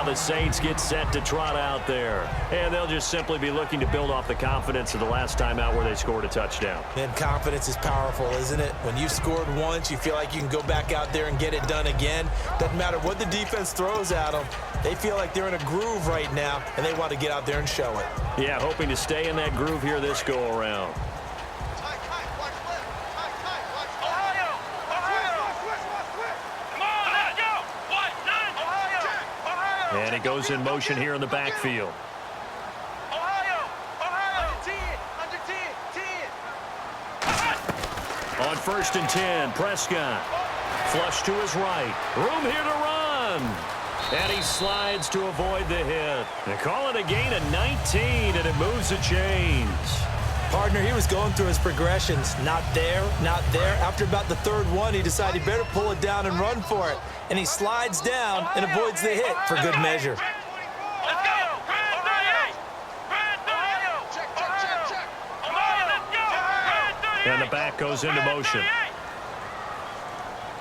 the Saints get set to trot out there. And they'll just simply be looking to build off the confidence of the last time out where they scored a touchdown. And confidence is powerful, isn't it? When you scored once, you feel like you can go back out there and get it done again. Doesn't matter what the defense throws at them. They feel like they're in a groove right now, and they want to get out there and show it. Yeah, hoping to stay in that groove here this go-around. And he goes in motion here in the backfield. On 1st and 10, Prescott. Flush to his right. Room here to run. And he slides to avoid the hit. They call it a gain of 19, and it moves the chains. Partner, he was going through his progressions. Not there, not there. After about the third one, he decided he better pull it down and run for it. And he slides down and avoids the hit for good measure. And the back goes into motion.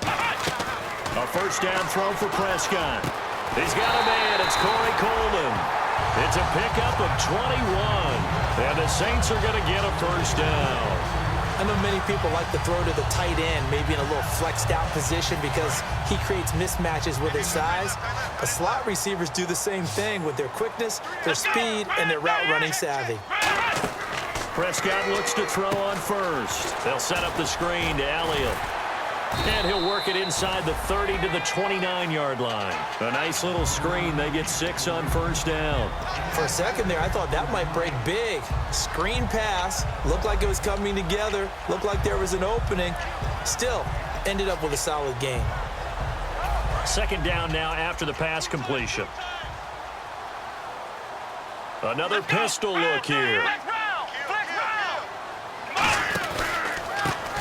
A first down throw for Prescott. He's got a man. It's Corey Coleman. It's a pickup of 21. And the Saints are going to get a first down. I know many people like to throw to the tight end, maybe in a little flexed out position because he creates mismatches with his size. But slot receivers do the same thing with their quickness, their speed, and their route running savvy. Prescott looks to throw on first. They'll set up the screen to Elliott. And he'll work it inside the 30 to the 29-yard line. A nice little screen. They get 6 on first down. For a second there, I thought that might break big. Screen pass. Looked like it was coming together. Looked like there was an opening. Still, ended up with a solid gain. Second down now after the pass completion. Another pistol look here.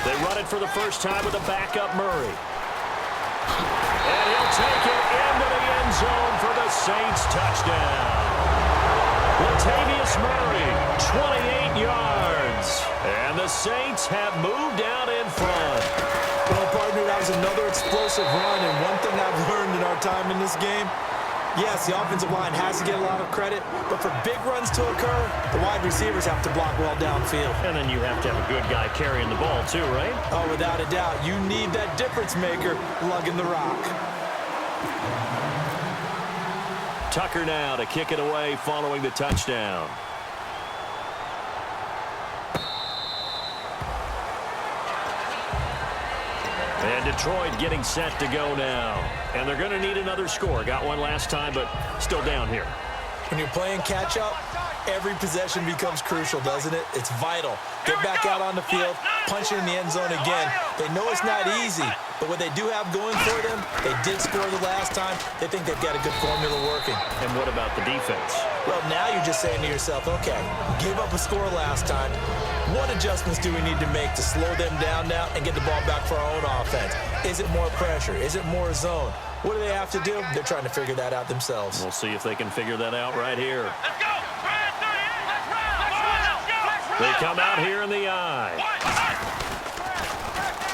They run it for the first time with a backup Murray. And he'll take it into the end zone for the Saints touchdown. Latavius Murray, 28 yards. And the Saints have moved out in front. Well, partner, that was another explosive run. And one thing I've learned in our time in this game, yes, the offensive line has to get a lot of credit, but for big runs to occur, the wide receivers have to block well downfield. And then you have to have a good guy carrying the ball too, right? Oh, without a doubt. You need that difference maker lugging the rock. Tucker now to kick it away following the touchdown. And Detroit getting set to go now. And they're going to need another score. Got one last time, but still down here. When you're playing catch-up, every possession becomes crucial, doesn't it? It's vital. Get back out on the field, punch it in the end zone again. They know it's not easy, but what they do have going for them, they did score the last time. They think they've got a good formula working. And what about the defense? Well, now you're just saying to yourself, okay, gave up a score last time. What adjustments do we need to make to slow them down now and get the ball back for our own offense? Is it more pressure? Is it more zone? What do they have to do? They're trying to figure that out themselves. We'll see if they can figure that out right here. Let's go! They come out here in the eye.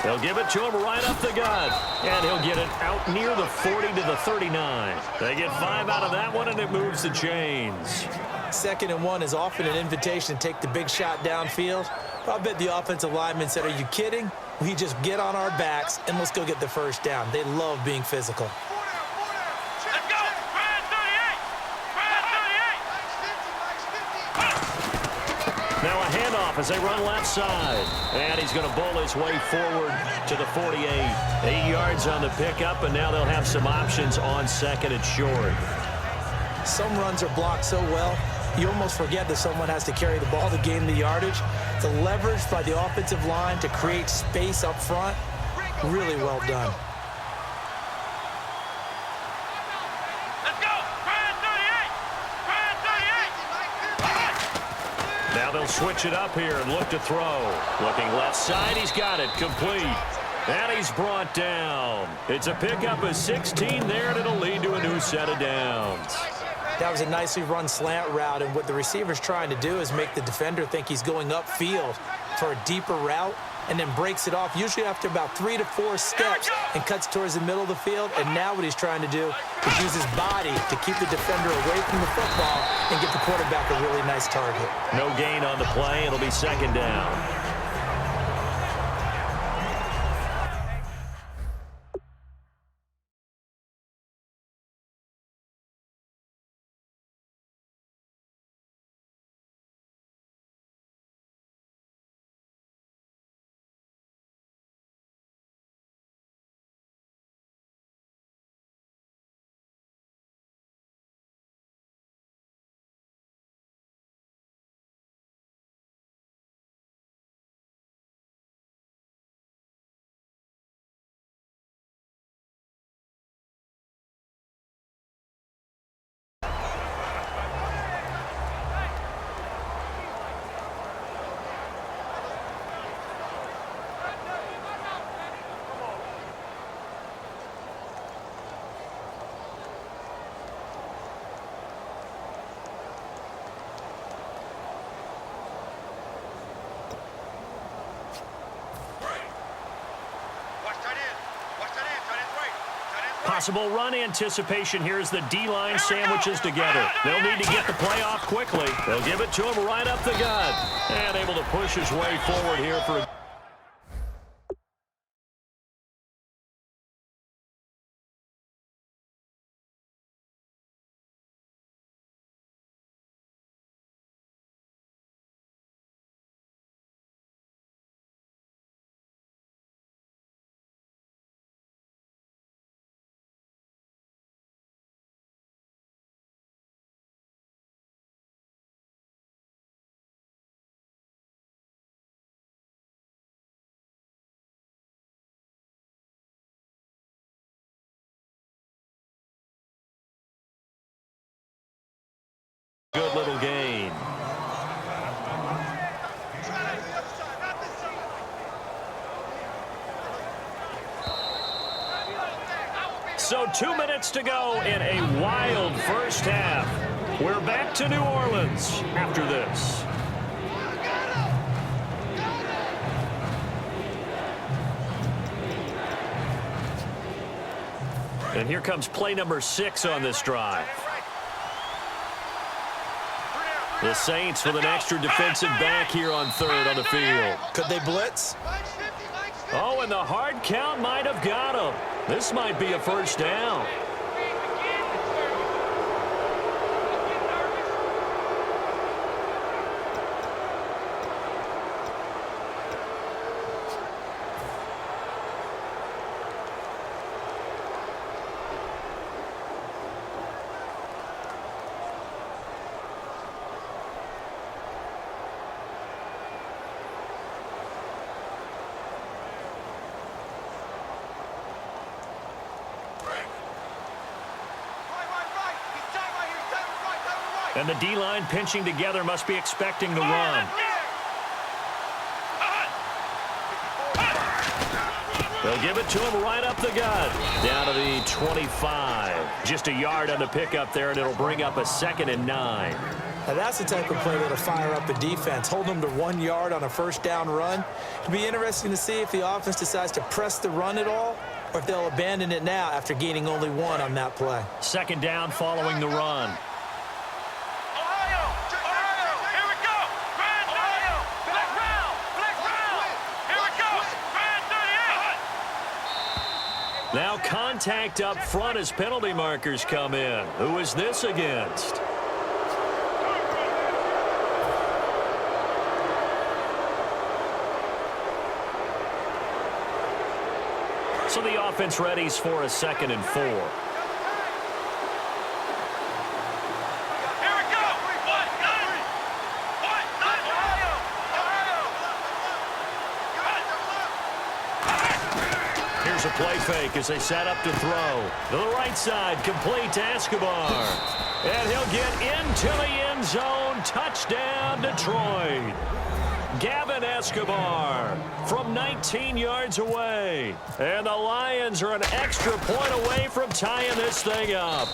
They'll give it to him right up the gut. And he'll get it out near the 40 to the 39. They get 5 out of that one, and it moves the chains. 2nd and 1 is often an invitation to take the big shot downfield. I bet the offensive lineman said, are you kidding? We just get on our backs, and let's go get the first down. They love being physical. Let's go! Brad 38! Brad 38! Now a handoff as they run left side. And he's going to bowl his way forward to the 48. 8 yards on the pickup, and now they'll have some options on 2nd and short. Some runs are blocked so well, you almost forget that someone has to carry the ball to gain the yardage. The leverage by the offensive line to create space up front, really well done. Let's go! Brad 38! Brad 38! Now they'll switch it up here and look to throw. Looking left side, he's got it, complete. And he's brought down. It's a pickup of 16 there, and it'll lead to a new set of downs. That was a nicely run slant route, and what the receiver's trying to do is make the defender think he's going upfield for a deeper route, and then breaks it off, usually after about 3 to 4 steps, and cuts towards the middle of the field. And now what he's trying to do is use his body to keep the defender away from the football and get the quarterback a really nice target. No gain on the play. It'll be second down. Possible run anticipation here as the D-line sandwiches together. They'll need to get the play off quickly. They'll give it to him right up the gut. And able to push his way forward here for a good little gain. So 2 minutes to go in a wild first half. We're back to New Orleans after this. And here comes play number 6 on this drive. The Saints with an extra defensive back here on third on the field. Could they blitz? Oh, and the hard count might have got him. This might be a first down. And the D-line pinching together must be expecting the run. They'll give it to him right up the gut. Down to the 25. Just a yard on the pickup there, and it'll bring up a 2nd and 9. Now that's the type of play that'll fire up the defense. Hold them to 1 yard on a first down run. It'll be interesting to see if the offense decides to press the run at all, or if they'll abandon it now after gaining only 1 on that play. 2nd down following the run. Now contact up front as penalty markers come in. Who is this against? So the offense readies for a 2nd and 4. A play fake as they set up to throw. To the right side, complete to Escobar. And he'll get into the end zone. Touchdown, Detroit. Gavin Escobar from 19 yards away. And the Lions are an extra point away from tying this thing up.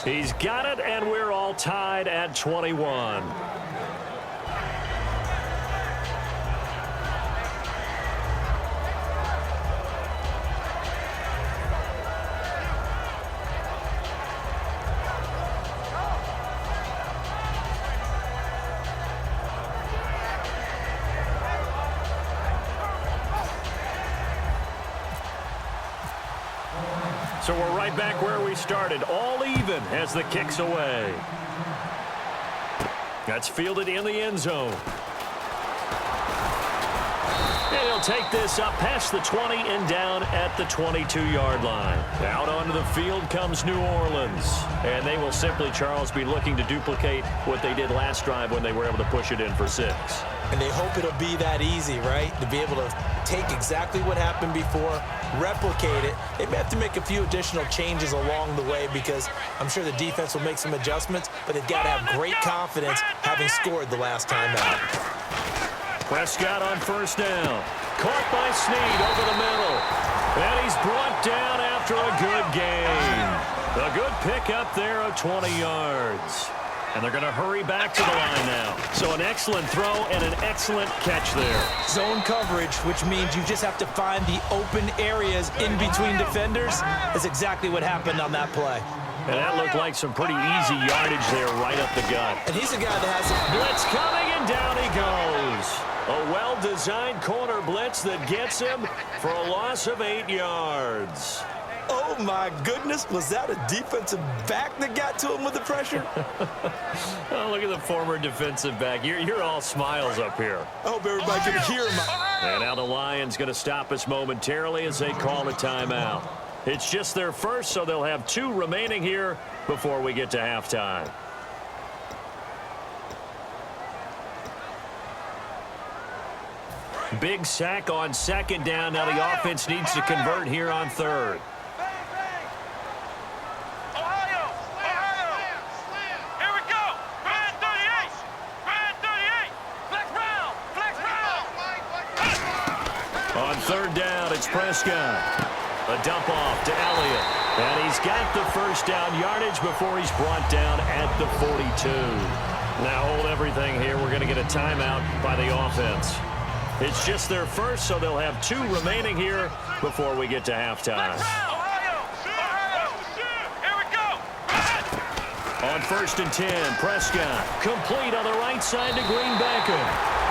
He's got it, and we're all tied at 21. So we're right back where we started, all even as the kick's away. That's fielded in the end zone. And he'll take this up past the 20 and down at the 22-yard line. Out onto the field comes New Orleans. And they will simply, Charles, be looking to duplicate what they did last drive when they were able to push it in for 6. And they hope it'll be that easy, right? To be able to take exactly what happened before, replicate it. They may have to make a few additional changes along the way because I'm sure the defense will make some adjustments, but they've got to have great confidence having scored the last time out. Prescott on first down. Caught by Snead over the middle. And he's brought down after a good gain. A good pickup there of 20 yards. And they're going to hurry back to the line now. So an excellent throw and an excellent catch there. Zone coverage, which means you just have to find the open areas in between defenders. That's exactly what happened on that play. And that looked like some pretty easy yardage there right up the gut. And he's a guy that has a blitz coming, and down he goes. A well-designed corner blitz that gets him for a loss of 8 yards. Oh, my goodness. Was that a defensive back that got to him with the pressure? Oh, look at the former defensive back. You're all smiles up here. I hope everybody can hear him. And now the Lions going to stop us momentarily as they call a timeout. It's just their first, so they'll have 2 remaining here before we get to halftime. Big sack on second down. Now the offense needs to convert here on third. Here we go. Brand 38. Brand 38. Flex round. Flex round. On third down, it's Prescott. A dump off to Elliott. And he's got the first down yardage before he's brought down at the 42. Now hold everything here. We're going to get a timeout by the offense. It's just their first, so they'll have 2 remaining here before we get to halftime. Here we go. On first and 10, Prescott complete on the right side to Green Beckham.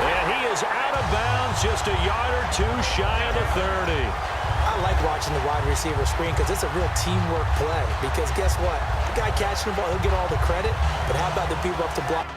And he is out of bounds, just a yard or 2 shy of the 30. I like watching the wide receiver screen because it's a real teamwork play. Because guess what? The guy catching the ball, he'll get all the credit. But how about the people up to block?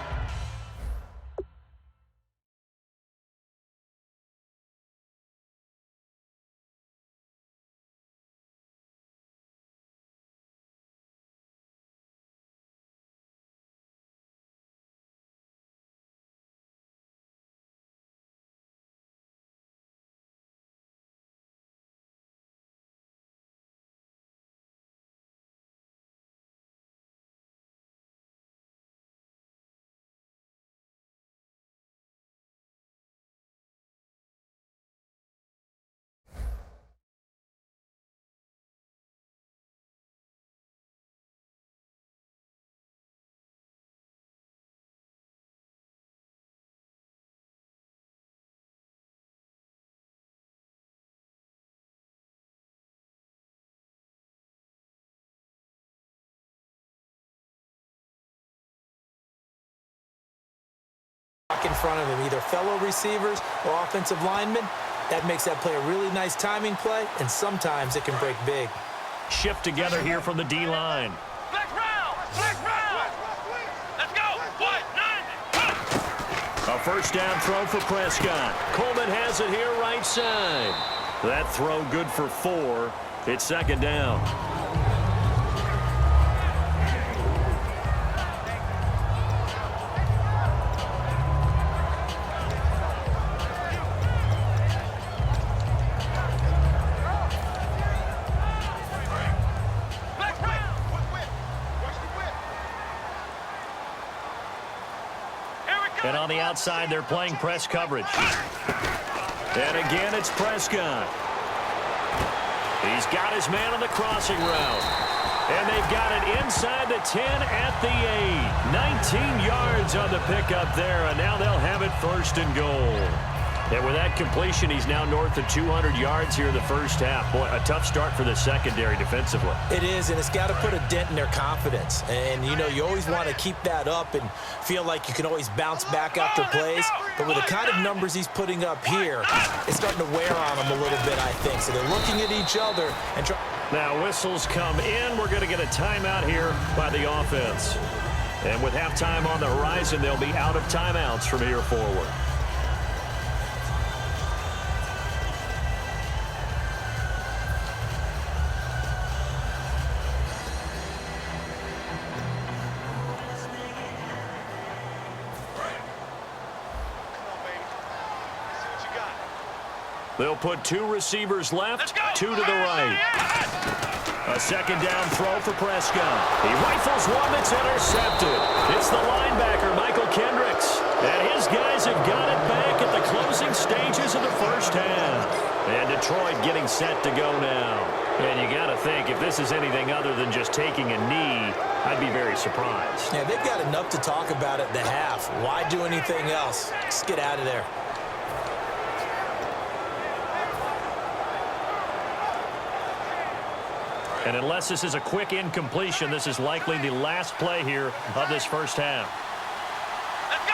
In front of him, either fellow receivers or offensive linemen. That makes that play a really nice timing play, and sometimes it can break big. Shift together here from the D-line. Flex round. Flex round. Let's go. 1, 9, 1. A first down throw for Prescott. Coleman has it here right side. That throw good for 4. It's second down. And on the outside, they're playing press coverage. And again, it's Prescott. He's got his man on the crossing route. And they've got it inside the 10 at the 8. 19 yards on the pickup there, and now they'll have it first and goal. And with that completion, he's now north of 200 yards here in the first half. Boy, a tough start for the secondary defensively. It is, and it's got to put a dent in their confidence. And, you know, you always want to keep that up and feel like you can always bounce back after plays. But with the kind of numbers he's putting up here, it's starting to wear on him a little bit, I think. So they're looking at each other and trying. Now whistles come in. We're going to get a timeout here by the offense. And with halftime on the horizon, they'll be out of timeouts from here forward. They'll put two receivers left, two to the right. A second down throw for Prescott. He rifles one that's intercepted. It's the linebacker, Michael Kendricks. And his guys have got it back at the closing stages of the first half. And Detroit getting set to go now. And you got to think, if this is anything other than just taking a knee, I'd be very surprised. Yeah, they've got enough to talk about at the half. Why do anything else? Just get out of there. And unless this is a quick incompletion, this is likely the last play here of this first half. Let's go!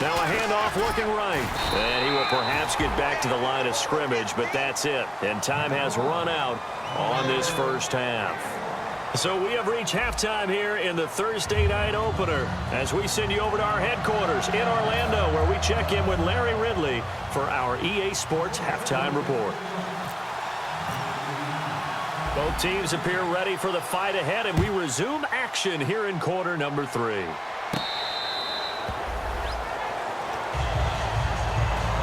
Now a handoff looking right. And he will perhaps get back to the line of scrimmage, but that's it. And time has run out on this first half. So we have reached halftime here in the Thursday night opener as we send you over to our headquarters in Orlando, where we check in with Larry Ridley for our EA Sports Halftime Report. Both teams appear ready for the fight ahead, and we resume action here in quarter number 3.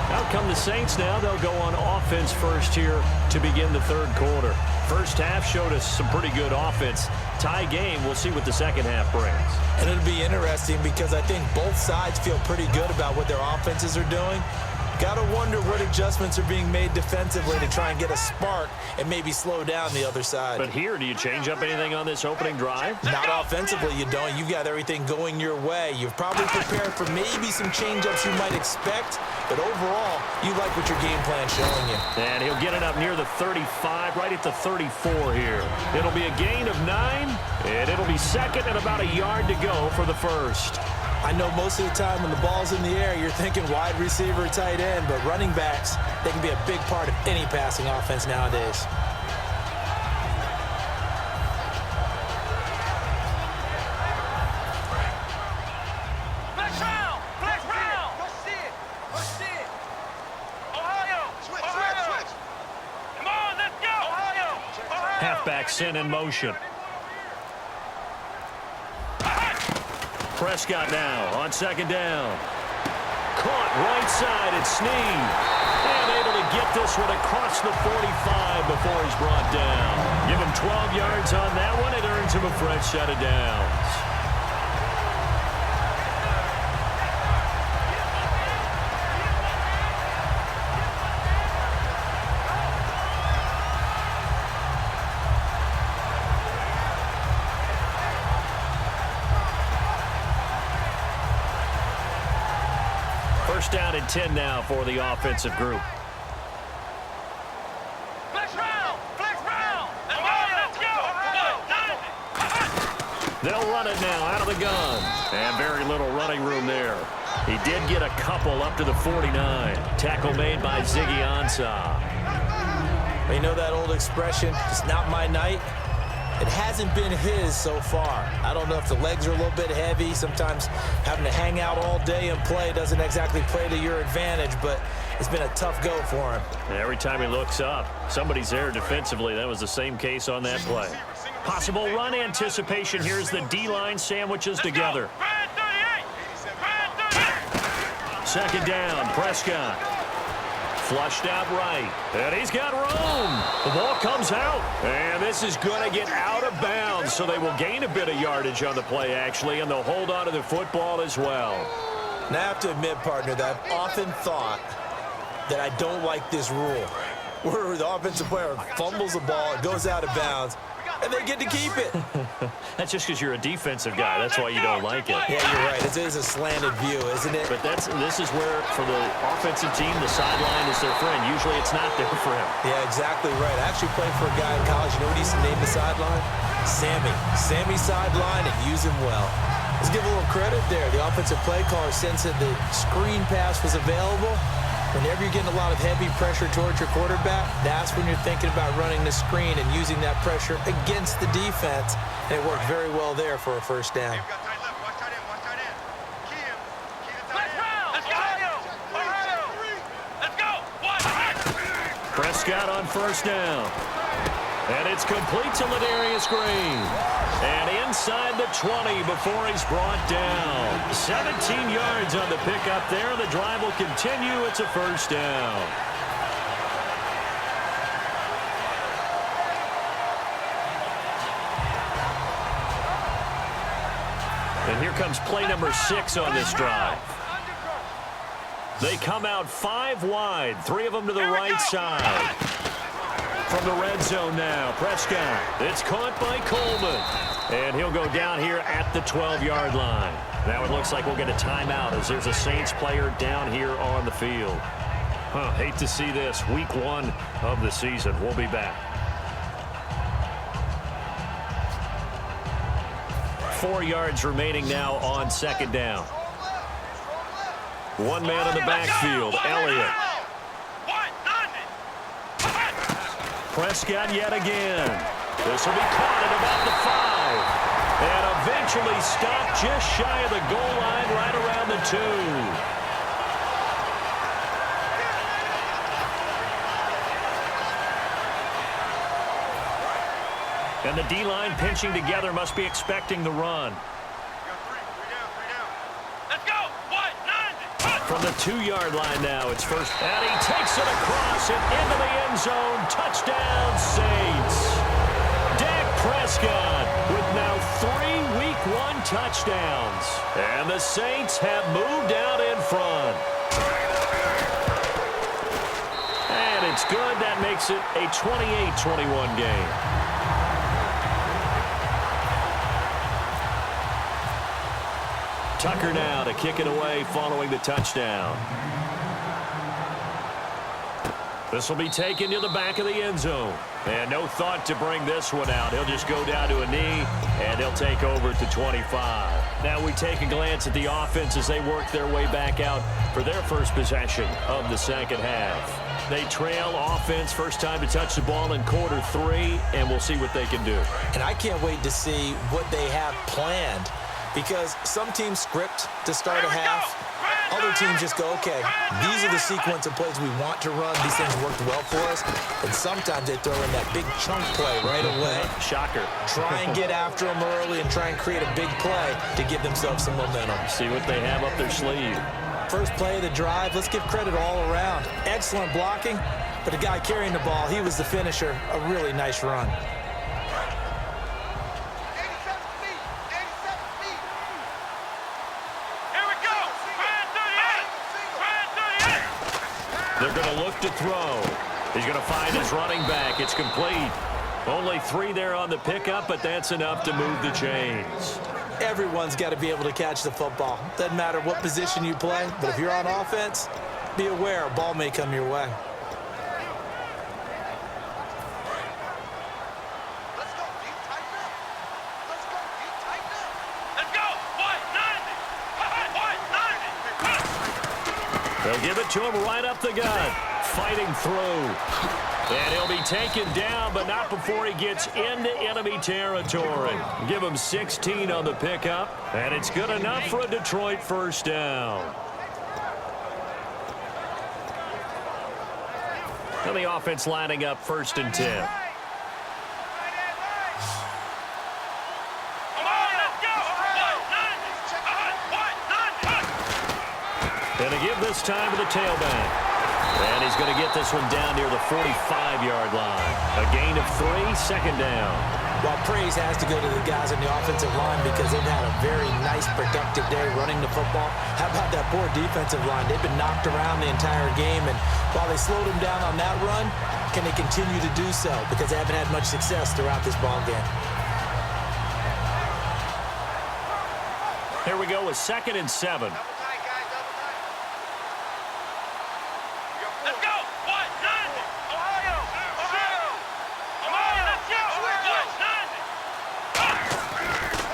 Out come the Saints now. They'll go on offense first here to begin the third quarter. First half showed us some pretty good offense. Tie game. We'll see what the second half brings. And it'll be interesting because I think both sides feel pretty good about what their offenses are doing. Got to wonder what adjustments are being made defensively to try and get a spark and maybe slow down the other side. But here, do you change up anything on this opening drive? Not offensively, you don't. You've got everything going your way. You've probably prepared for maybe some change-ups you might expect, but overall, you like what your game plan's showing you. And he'll get it up near the 35, right at the 34 here. It'll be a gain of 9, and it'll be second and about a yard to go for the first. I know most of the time when the ball's in the air, you're thinking wide receiver, tight end, but running backs, they can be a big part of any passing offense nowadays. Flex round! Flex round! Push it! Ohio! Switch! Come on, let's go! Ohio! Halfback sent in motion. Prescott now on second down. Caught right side at Snead. And able to get this one across the 45 before he's brought down. Give him 12 yards on that one. It earns him a fresh set of downs. First down and 10 now for the offensive group. Flex round! Let's go! They'll run it now out of the gun. And very little running room there. He did get a couple up to the 49. Tackle made by Ziggy Ansah. You know that old expression, it's not my night? It hasn't been his so far. I don't know if the legs are a little bit heavy. Sometimes having to hang out all day and play doesn't exactly play to your advantage, but it's been a tough go for him. And every time he looks up, somebody's there defensively. That was the same case on that play. Possible run anticipation. Here's the D-line sandwiches together. Second down, Prescott. Flushed out right. And he's got room. The ball comes out. And this is going to get out of bounds, so they will gain a bit of yardage on the play, actually, and they'll hold on to the football as well. Now, I have to admit, partner, that I've often thought that I don't like this rule, where the offensive player fumbles the ball, it goes out of bounds, and they get to keep it. That's just because you're a defensive guy. That's why you don't like it. Yeah, you're right. It is a slanted view, isn't it? But this is where, for the offensive team, the sideline is their friend. Usually it's not there for him. Yeah, exactly right. I actually played for a guy in college. You know what he used to name the sideline? Sammy. Sammy sideline, and use him well. Let's give a little credit there. The offensive play caller sensed that the screen pass was available. Whenever you're getting a lot of heavy pressure towards your quarterback, that's when you're thinking about running the screen and using that pressure against the defense. And it worked very well there for a first down. Prescott on first down. And it's complete to Ladarius Green. And inside the 20 before he's brought down. 17 yards on the pickup there. The drive will continue. It's a first down. And here comes play number 6 on this drive. They come out 5 wide, 3 of them to the right side. From the red zone now, Prescott. It's caught by Coleman. And he'll go down here at the 12-yard line. Now it looks like we'll get a timeout as there's a Saints player down here on the field. Hate to see this. Week 1 of the season. We'll be back. 4 yards remaining now on second down. One man in the backfield, Elliott. Prescott yet again. This will be caught at about the 5. And eventually stopped just shy of the goal line right around the 2. And the D-line pinching together must be expecting the run. From the 2-yard line now, it's first. And he takes it across and into the end zone. Touchdown, Saints. Dak Prescott with now 3 Week 1 touchdowns. And the Saints have moved out in front. And it's good. That makes it a 28-21 game. Tucker now to kick it away following the touchdown. This will be taken to the back of the end zone. And no thought to bring this one out. He'll just go down to a knee, and he'll take over to 25. Now we take a glance at the offense as they work their way back out for their first possession of the second half. They trail offense, first time to touch the ball in quarter 3, and we'll see what they can do. And I can't wait to see what they have planned. Because some teams script to start a half. Other teams just go, okay, these are the sequence of plays we want to run. These things worked well for us. And sometimes they throw in that big chunk play right away. Shocker. Try and get after them early and try and create a big play to give themselves some momentum. See what they have up their sleeve. First play of the drive, let's give credit all around. Excellent blocking, but the guy carrying the ball, he was the finisher. A really nice run. They're going to look to throw. He's going to find his running back. It's complete. Only 3 there on the pickup, but that's enough to move the chains. Everyone's got to be able to catch the football. Doesn't matter what position you play, but if you're on offense, be aware a ball may come your way. They'll give it to him right up the gut. Fighting through. And he'll be taken down, but not before he gets into enemy territory. Give him 16 on the pickup, and it's good enough for a Detroit first down. And the offense lining up 1st and 10. Going to give this time to the tailback. And he's going to get this one down near the 45-yard line. A gain of 3, second down. Well, praise has to go to the guys on the offensive line because they've had a very nice, productive day running the football. How about that poor defensive line? They've been knocked around the entire game, and while they slowed them down on that run, can they continue to do so? Because they haven't had much success throughout this ball game. Here we go with 2nd and 7.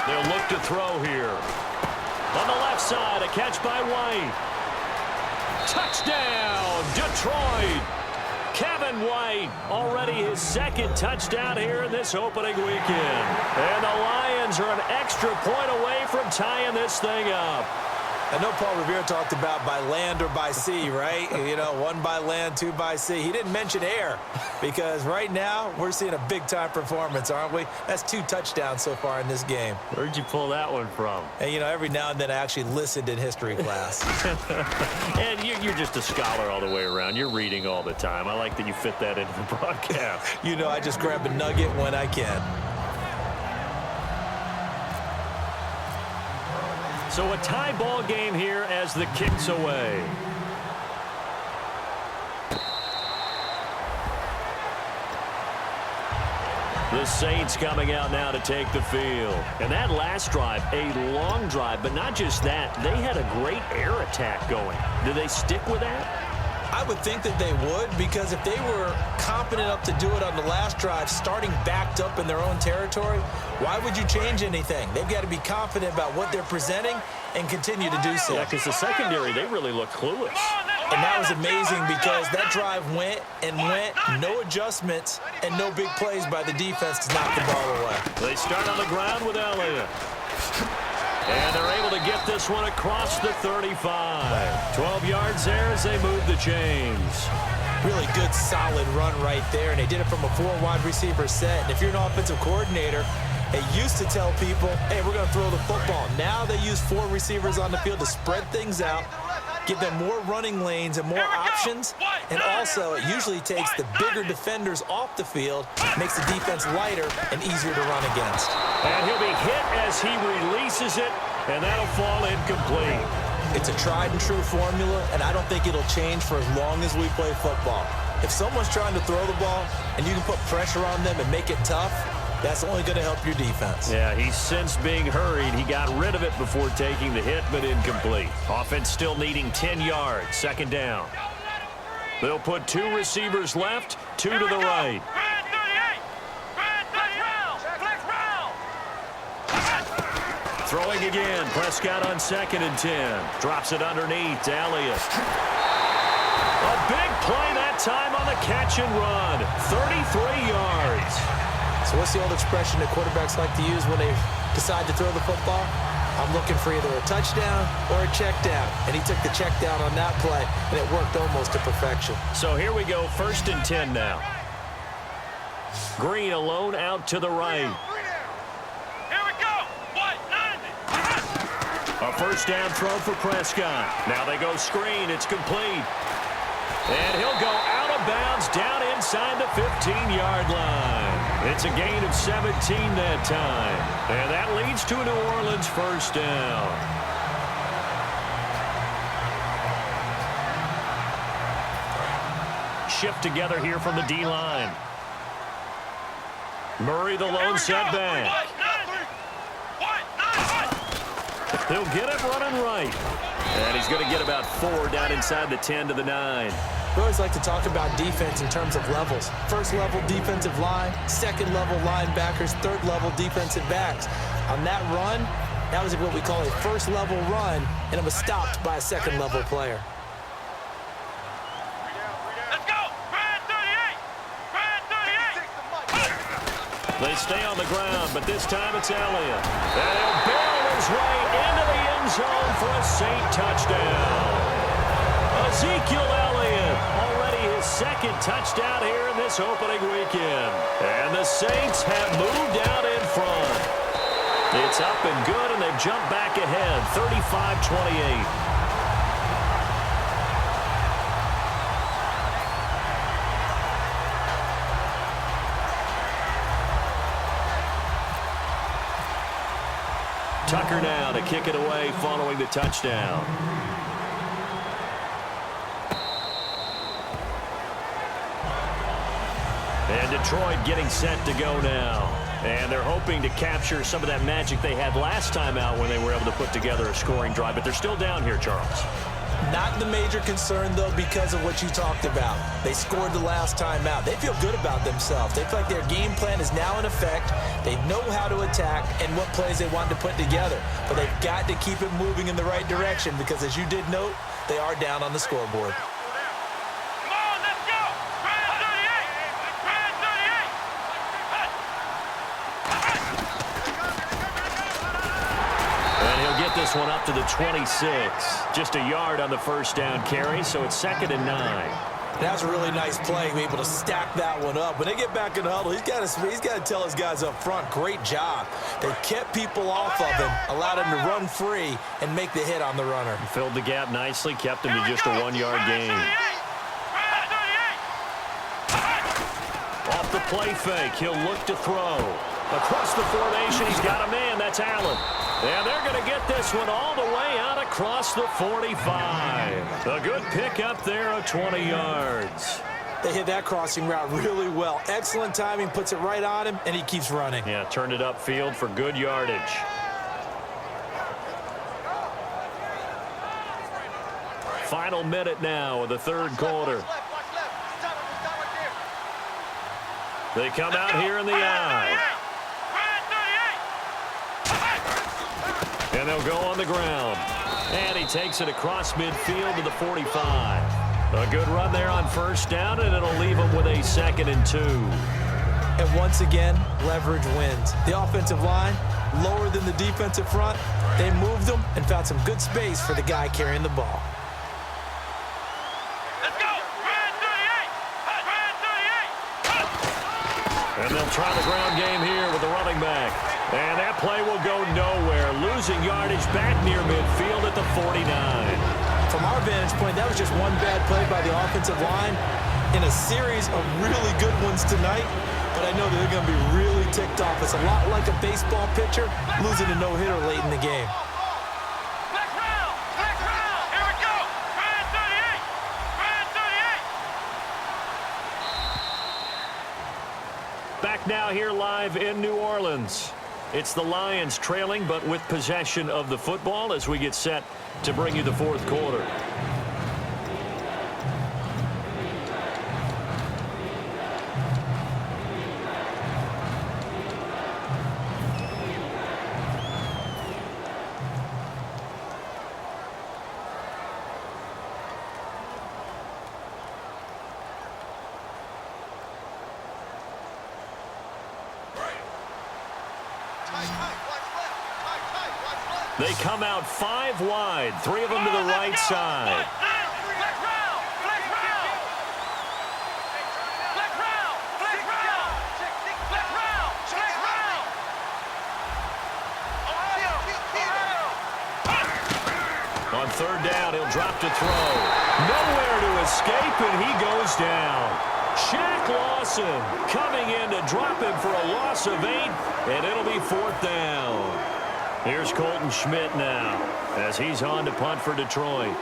They'll look to throw here. On the left side, a catch by White. Touchdown, Detroit. Kevin White, already his second touchdown here in this opening weekend. And the Lions are an extra point away from tying this thing up. I know Paul Revere talked about by land or by sea, right? You know, one by land, two by sea. He didn't mention air because right now we're seeing a big-time performance, aren't we? That's 2 touchdowns so far in this game. Where'd you pull that one from? And, you know, every now and then I actually listened in history class. And you're just a scholar all the way around. You're reading all the time. I like that you fit that into the broadcast. You know, I just grab a nugget when I can. So a tie ball game here as the kick's away. The Saints coming out now to take the field. And that last drive, a long drive, but not just that. They had a great air attack going. Do they stick with that? I would think that they would, because if they were confident enough to do it on the last drive, starting backed up in their own territory, why would you change anything? They've got to be confident about what they're presenting and continue to do so. Yeah, because the secondary, they really look clueless. And that was amazing because that drive went and went, no adjustments, and no big plays by the defense to knock the ball away. They start on the ground with Elliott. And they're able to get this one across the 35. 12 yards there as they move the chains. Really good, solid run right there, and they did it from a 4-wide receiver set. And if you're an offensive coordinator, they used to tell people, hey, we're going to throw the football. Now they use 4 receivers on the field to spread things out, give them more running lanes and more options. And also, it usually takes the bigger defenders off the field, makes the defense lighter and easier to run against. And he'll be hit as he releases it, and that'll fall incomplete. It's a tried and true formula, and I don't think it'll change for as long as we play football. If someone's trying to throw the ball and you can put pressure on them and make it tough, that's only going to help your defense. Yeah, he's since being hurried. He got rid of it before taking the hit, but incomplete. Offense still needing 10 yards. Second down. They'll put 2 receivers left, 2 to the right. Throwing again. Prescott on 2nd and 10. Drops it underneath to Elliott. A big play that time on the catch and run. 33 yards. So what's the old expression that quarterbacks like to use when they decide to throw the football? I'm looking for either a touchdown or a check down. And he took the check down on that play, and it worked almost to perfection. So here we go, 1st and 10 now. Green alone out to the right. Here we go. A first down throw for Prescott. Now they go screen. It's complete. And he'll go out of bounds down inside the 15-yard line. It's a gain of 17 that time. And that leads to a New Orleans first down. Shift together here from the D-line. Murray the lone setback. He'll get it running right. And he's going to get about 4 down inside the 10 to the 9. We always like to talk about defense in terms of levels. First level defensive line, second level linebackers, third level defensive backs. On that run, that was what we call a first level run, and it was stopped by a second level player. Let's go. Brad 38. Brad 38. They stay on the ground, but this time it's Elliott. And he'll barrel his way into the end zone for a Saint touchdown. Ezekiel Elliott, already his second touchdown here in this opening weekend. And the Saints have moved out in front. It's up and good, and they've jumped back ahead, 35-28. Tucker now to kick it away following the touchdown. And Detroit getting set to go now. And they're hoping to capture some of that magic they had last time out when they were able to put together a scoring drive. But they're still down here, Charles. Not the major concern, though, because of what you talked about. They scored the last time out. They feel good about themselves. They feel like their game plan is now in effect. They know how to attack and what plays they want to put together. But they've got to keep it moving in the right direction because, as you did note, they are down on the scoreboard. This one up to the 26. Just a yard on the first down carry, so it's 2nd and 9. That's a really nice play, able to stack that one up. When they get back in the huddle, he's got to tell his guys up front, great job. They kept people off of him, allowed him to run free and make the hit on the runner. Filled the gap nicely, kept him to just a 1-yard gain. Off the play fake, he'll look to throw. Across the formation, he's got a man. That's Allen. And they're going to get this one all the way out across the 45. A good pickup there of 20 yards. They hit that crossing route really well. Excellent timing, puts it right on him, and he keeps running. Yeah, turned it upfield for good yardage. Final minute now of the third quarter. They come out here in the I. And they'll go on the ground. And he takes it across midfield to the 45. A good run there on first down, and it'll leave him with a 2nd and 2. And once again, leverage wins. The offensive line, lower than the defensive front. They moved them and found some good space for the guy carrying the ball. Let's go! Red 38! And they'll try the ground game here with the running back. And that play will go nowhere. Losing yardage back near midfield at the 49. From our vantage point, that was just one bad play by the offensive line in a series of really good ones tonight. But I know that they're going to be really ticked off. It's a lot like a baseball pitcher losing a no-hitter late in the game. Black round! Black round! Here we go! Red 38! Red 38! Back now here live in New Orleans. It's the Lions trailing, but with possession of the football as we get set to bring you the fourth quarter. They come out 5 wide, 3 of them to the right side. Black round! Black round! Black round! Black round! Black round! Black round! On third down, he'll drop to throw. Nowhere to escape, and he goes down. Shaq Lawson coming in to drop him for a loss of 8, and it'll be 4th down. Here's Colton Schmidt now as he's on to punt for Detroit.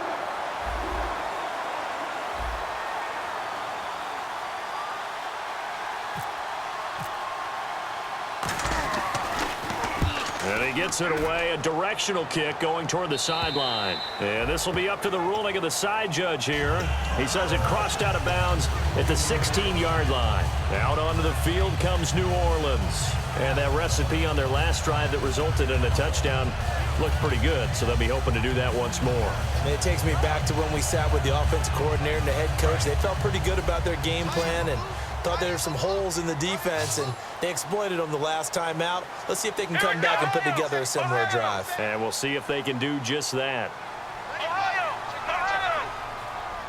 And he gets it away, a directional kick going toward the sideline. And this will be up to the ruling of the side judge here. He says it crossed out of bounds at the 16-yard line. Out onto the field comes New Orleans. And that recipe on their last drive that resulted in a touchdown looked pretty good, so they'll be hoping to do that once more. And it takes me back to when we sat with the offensive coordinator and the head coach. They felt pretty good about their game plan and thought there were some holes in the defense, and they exploited them the last time out. Let's see if they can come back and put together a similar drive. And we'll see if they can do just that.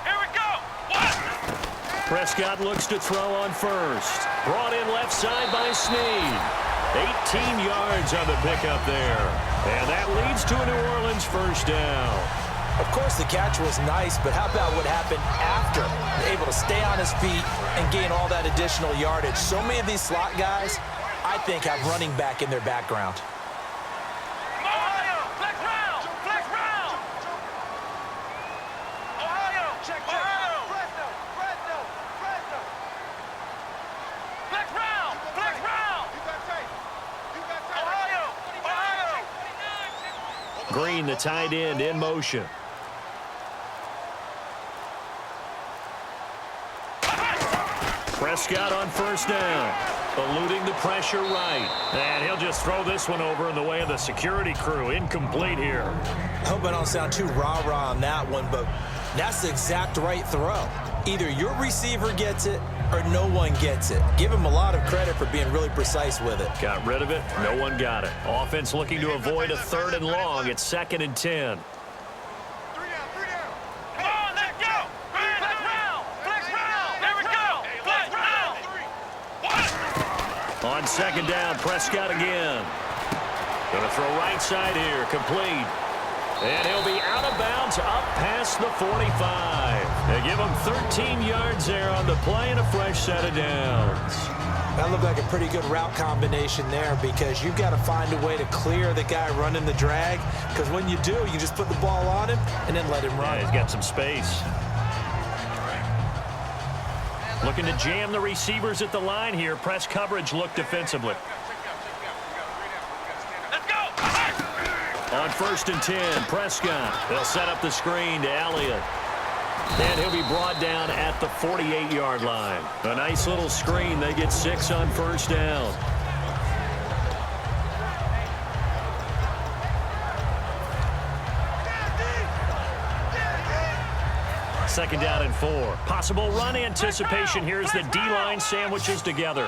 Here we go! Prescott looks to throw on first. Brought in left side by Snead. 18 yards on the pickup there. And that leads to a New Orleans first down. Of course, the catch was nice, but how about what happened after? Able to stay on his feet and gain all that additional yardage. So many of these slot guys, I think, have running back in their background. Ohio! Black round! Black round! Ohio! Check, check. Ohio! Fresno! Fresno! Fresno! Black round! Black round! You got tape. You got tape. Ohio! Ohio! Green, the tight end, in motion. Prescott on first down. Eluding the pressure right. And he'll just throw this one over in the way of the security crew. Incomplete here. I hope I don't sound too rah-rah on that one, but that's the exact right throw. Either your receiver gets it or no one gets it. Give him a lot of credit for being really precise with it. Got rid of it. No one got it. Offense looking to avoid a 3rd and long. It's 2nd and 10. On 2nd down, Prescott again. Going to throw right side here, complete. And he'll be out of bounds up past the 45. They give him 13 yards there on the play and a fresh set of downs. That looked like a pretty good route combination there because you've got to find a way to clear the guy running the drag, because when you do, you just put the ball on him and then let him run. Yeah, he's got some space. Looking to jam the receivers at the line here. Press coverage look defensively. Let's go. On 1st and 10, Prescott. They'll set up the screen to Elliott. And he'll be brought down at the 48-yard line. A nice little screen. They get 6 on first down. Second down and 4. Possible run anticipation. Here's the D-line sandwiches together.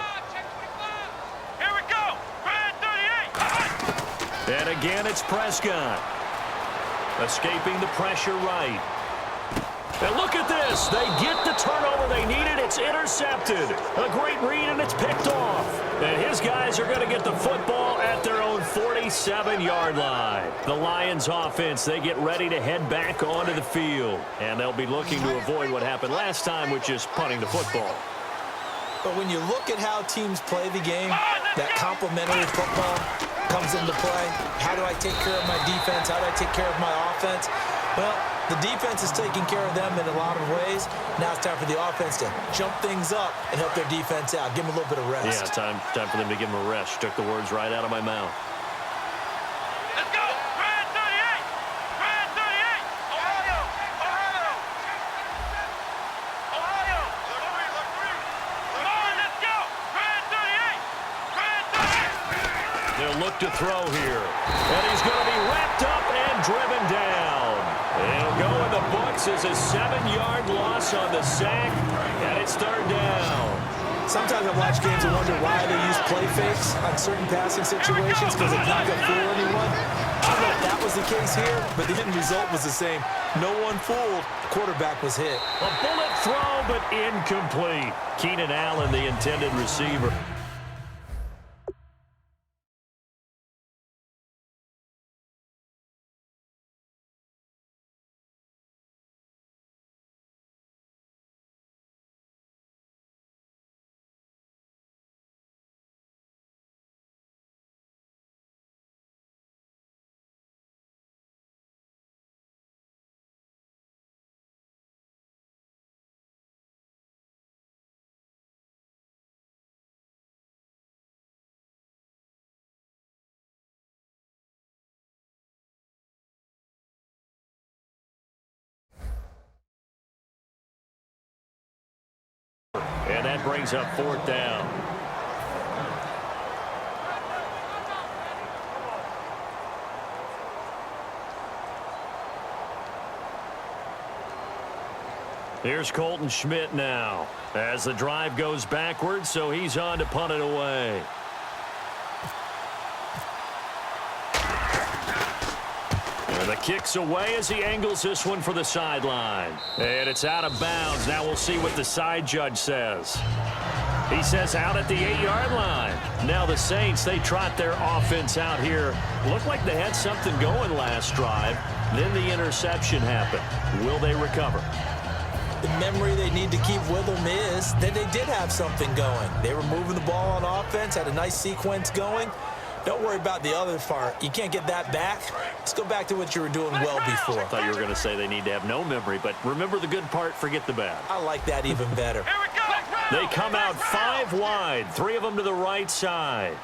Here we go. Red 38. And again, it's Prescott. Escaping the pressure right. And look at this. They get the turnover they needed. It's intercepted. A great read, and it's picked off. And his guys are going to get the football at their own 47-yard line. The Lions offense, they get ready to head back onto the field. And they'll be looking to avoid what happened last time, which is punting the football. But when you look at how teams play the game, that complementary football comes into play. How do I take care of my defense? How do I take care of my offense? Well, the defense is taking care of them in a lot of ways. Now it's time for the offense to jump things up and help their defense out. Give them a little bit of rest. Yeah, time for them to give them a rest. Took the words right out of my mouth. Let's go. Red 38. Red 38. Ohio. Ohio. Ohio. Come on, let's go. Red 38. Red 38. They'll look to throw here. And he's going to be wrapped up and driven down. It'll go in the books as a 7-yard loss on the sack, and it's 3rd down. Sometimes I watch games and wonder why they use play fakes on certain passing situations, because it's not going to fool anyone. I don't know if that was the case here, but the end result was the same. No one fooled. Quarterback was hit. A bullet throw, but incomplete. Keenan Allen, the intended receiver. And that brings up 4th down. Here's Colton Schmidt now as the drive goes backwards, so he's on to punt it away. And the kick's away as he angles this one for the sideline. And it's out of bounds. Now we'll see what the side judge says. He says out at the 8-yard line. Now the Saints, they trot their offense out here. Looked like they had something going last drive. Then the interception happened. Will they recover? The memory they need to keep with them is that they did have something going. They were moving the ball on offense, had a nice sequence going. Don't worry about the other part. You can't get that back. Let's go back to what you were doing well before. I thought you were going to say they need to have no memory, but remember the good part, forget the bad. I like that even better. Here we go. They come out 5 wide, 3 of them to the right side.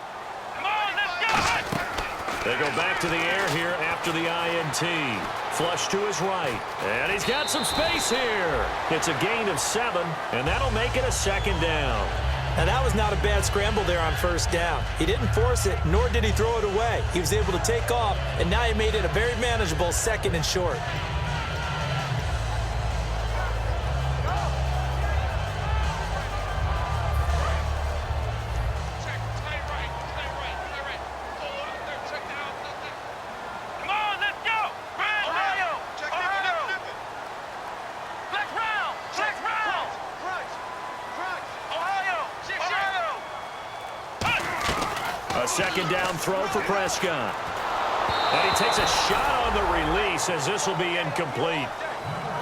Come on, let's go. They go back to the air here after the INT. Flush to his right. And he's got some space here. It's a gain of 7, and that'll make it a 2nd down. Now, that was not a bad scramble there on 1st down. He didn't force it, nor did he throw it away. He was able to take off, and now he made it a very manageable 2nd and short. A 2nd down throw for Prescott. And he takes a shot on the release as this will be incomplete.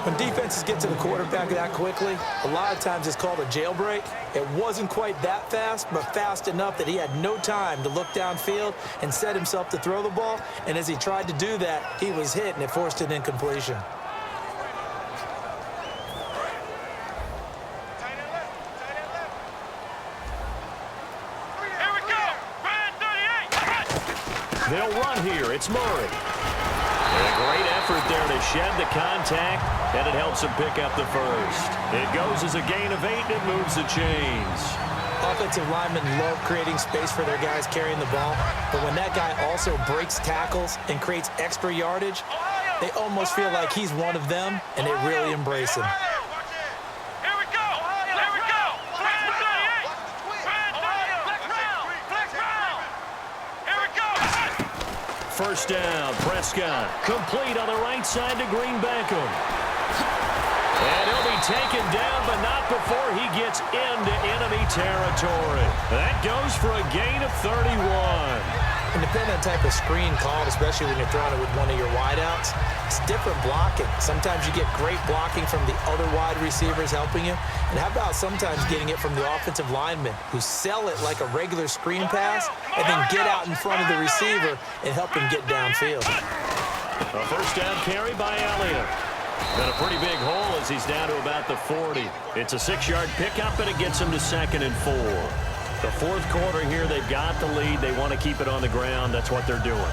When defenses get to the quarterback that quickly, a lot of times it's called a jailbreak. It wasn't quite that fast, but fast enough that he had no time to look downfield and set himself to throw the ball. And as he tried to do that, he was hit, and it forced an incompletion. They'll run here. It's Murray. And a great effort there to shed the contact, and it helps him pick up the 1st. It goes as a gain of 8, and it moves the chains. Offensive linemen love creating space for their guys carrying the ball, but when that guy also breaks tackles and creates extra yardage, they almost feel like he's one of them, and they really embrace him. First down, Prescott. Complete on the right side to Green Beckham. And he'll be taken down, but not before he gets into enemy territory. That goes for a gain of 31. And depending on the type of screen called, especially when you're throwing it with one of your wideouts, it's different blocking. Sometimes you get great blocking from the other wide receivers helping you. And how about sometimes getting it from the offensive linemen who sell it like a regular screen pass and then get out in front of the receiver and help him get downfield. A 1st down carry by Elliott. And a pretty big hole as he's down to about the 40. It's a 6-yard pickup, and it gets him to 2nd and 4. The 4th quarter here, they've got the lead. They want to keep it on the ground. That's what they're doing.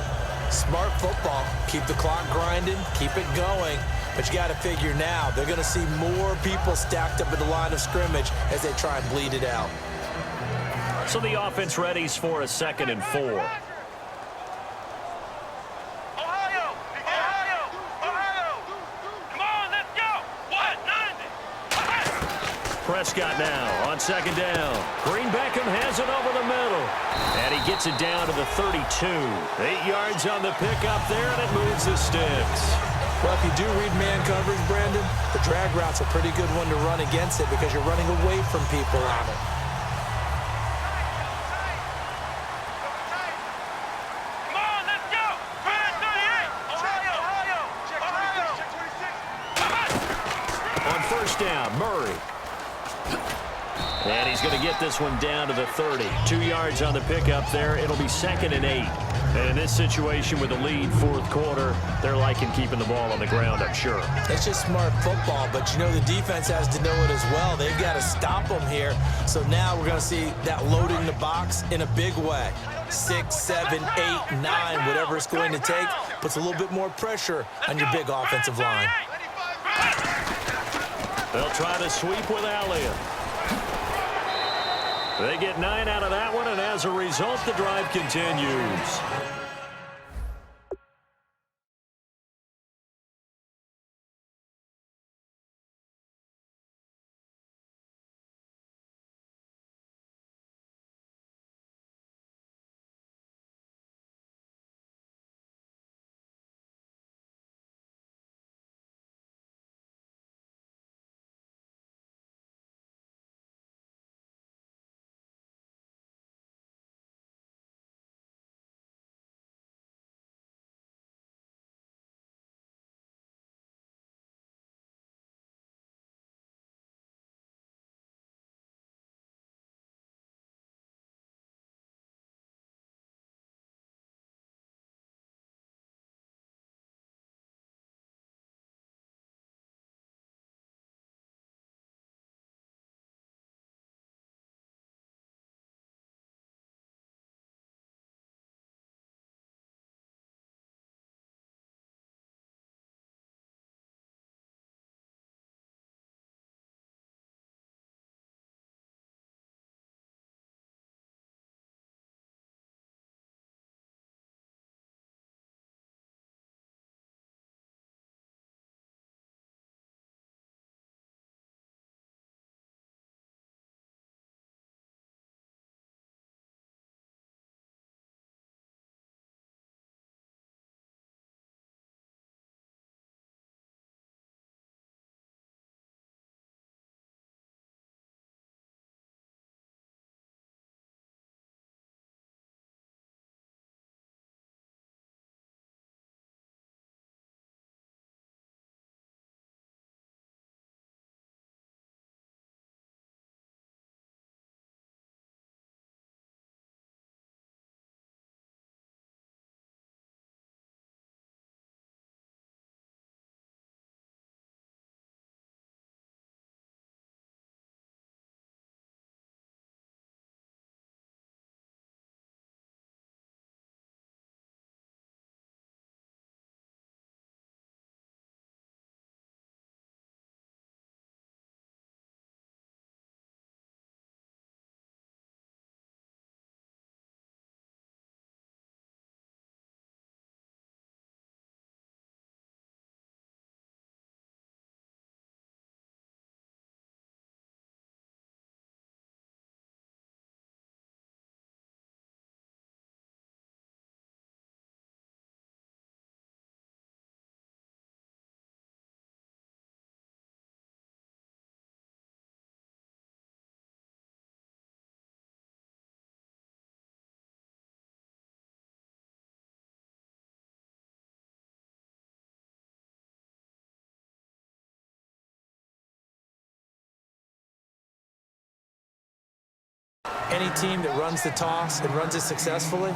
Smart football. Keep the clock grinding. Keep it going. But you got to figure now, they're going to see more people stacked up at the line of scrimmage as they try and bleed it out. So the offense readies for a 2nd and 4. Prescott now on 2nd down. Green Beckham has it over the middle. And he gets it down to the 32. 8 yards on the pickup there, and it moves the sticks. Well, if you do read man coverage, Brandon, the drag route's a pretty good one to run against it because you're running away from people on it. On 1st down, Murray. And he's going to get this one down to the 30. 2 yards on the pickup there. It'll be 2nd and 8. And in this situation with the lead 4th quarter, they're liking keeping the ball on the ground, I'm sure. It's just smart football, but you know the defense has to know it as well. They've got to stop them here. So now we're going to see that loading the box in a big way. 6, 7, 8, 9, whatever it's going to take, puts a little bit more pressure on your big offensive line. They'll try to sweep with Elliott. They get 9 out of that one, and as a result, the drive continues. Any team that runs the toss and runs it successfully,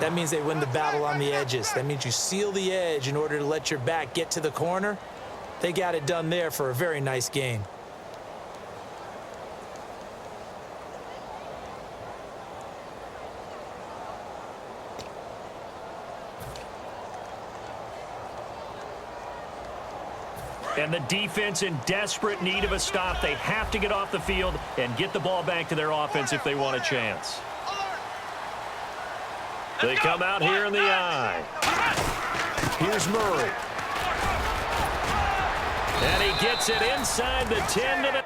that means they win the battle on the edges. That means you seal the edge in order to let your back get to the corner. They got it done there for a very nice gain. And the defense in desperate need of a stop. They have to get off the field and get the ball back to their offense if they want a chance. They come out here in the eye. Here's Murray. And he gets it inside the 10 to the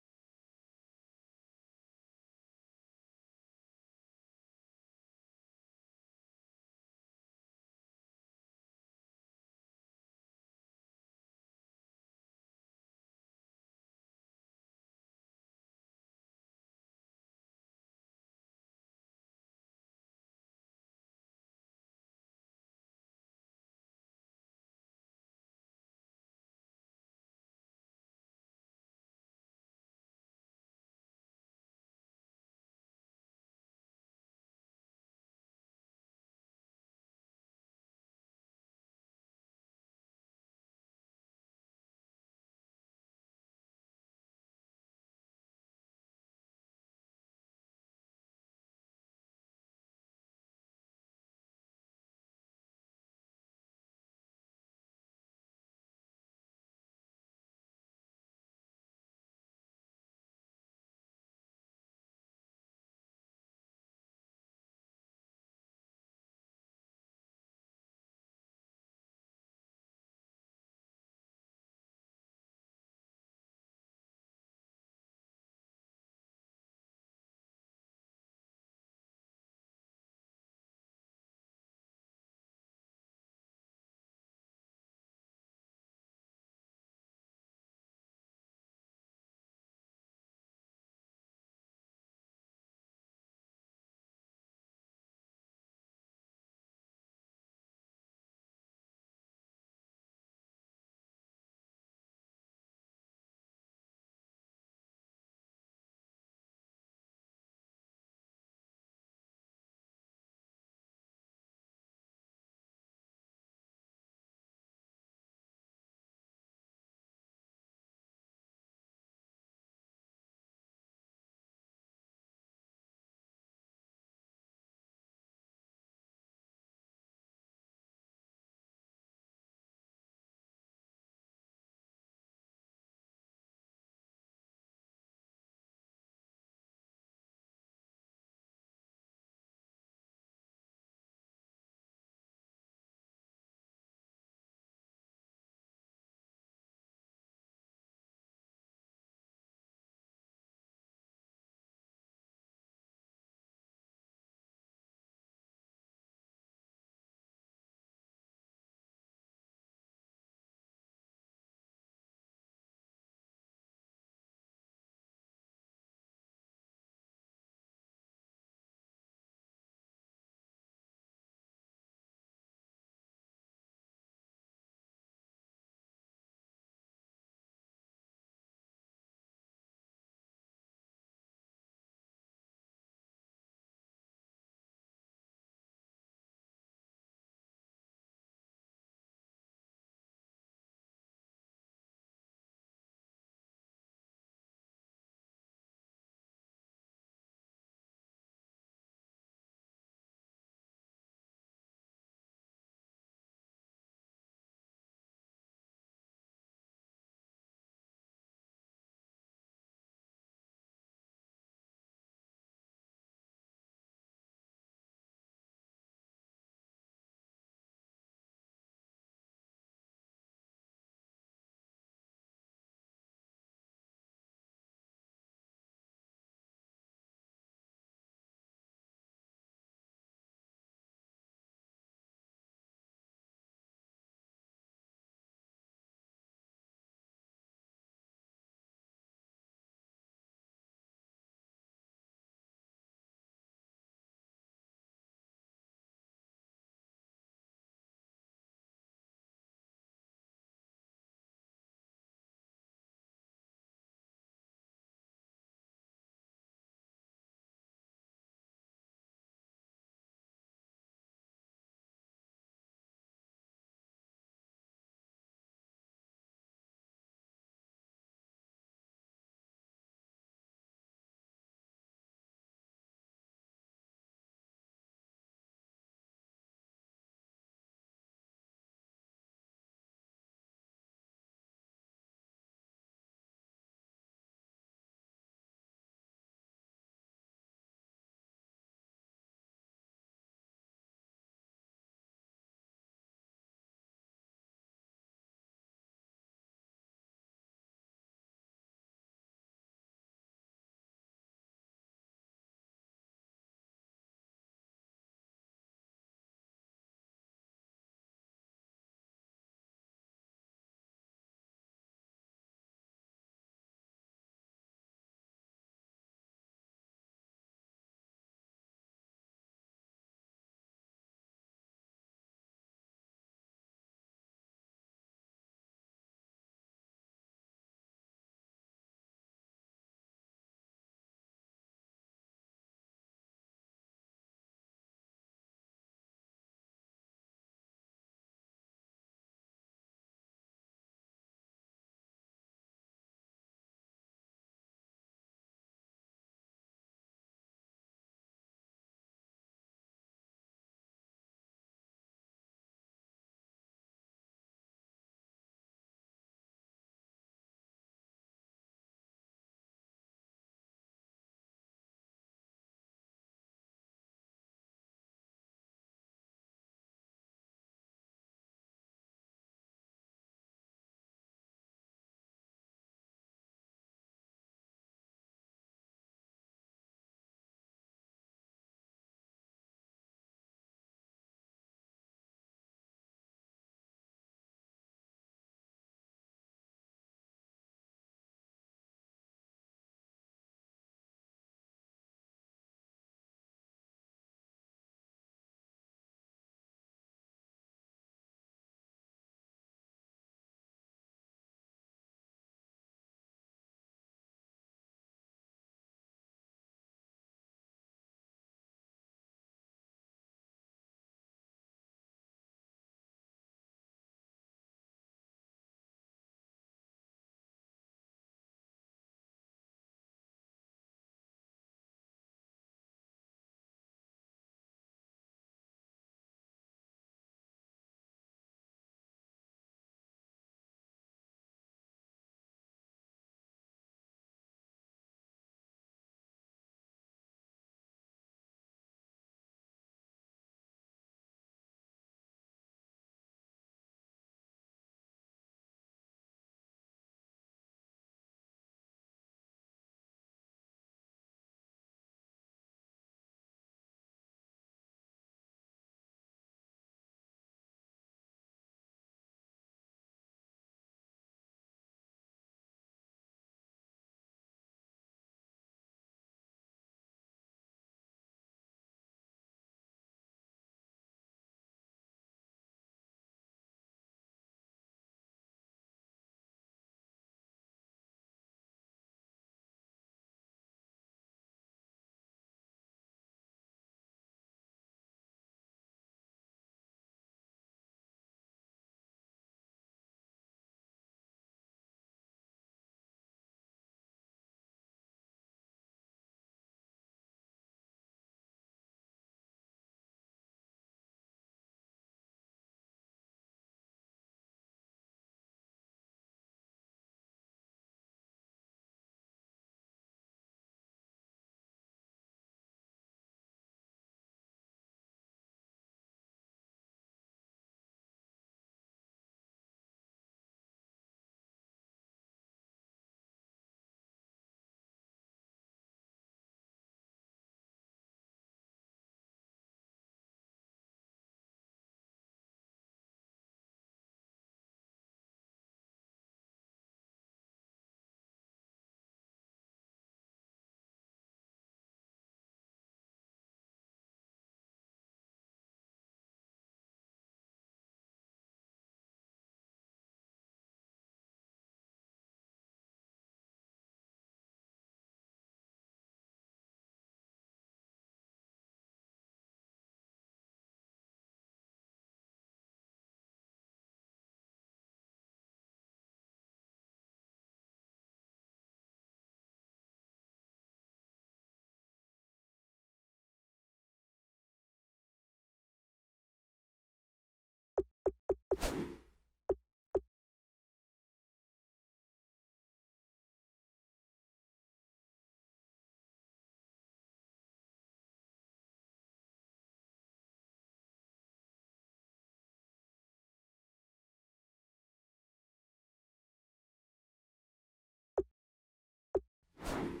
Go!